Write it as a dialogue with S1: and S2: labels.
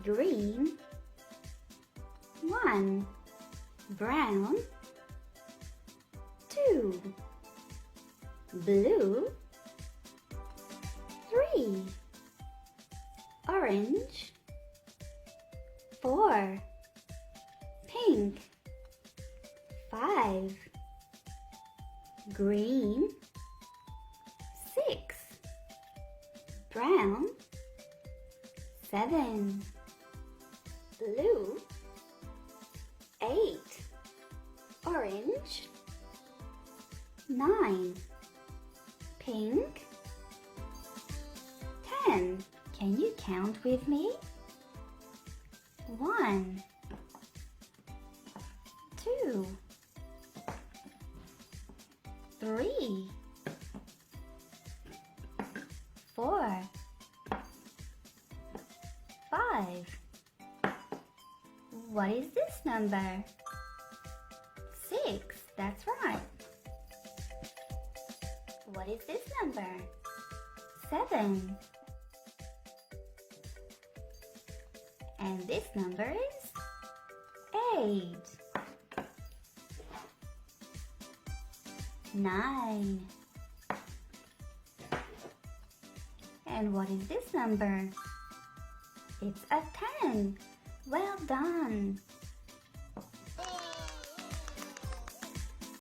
S1: green, 1, brown, 2, blue, 3, orange, 4, pink, 5, green, 6, brown, 7, blue, 8, orange, 9, pink, 10. Can you count with me? 1, 2, 3, 4, 5. What is this number? 6. That's right. What is this number? 7. And this number is 8. 9. And what is this number? It's a 10. Well done!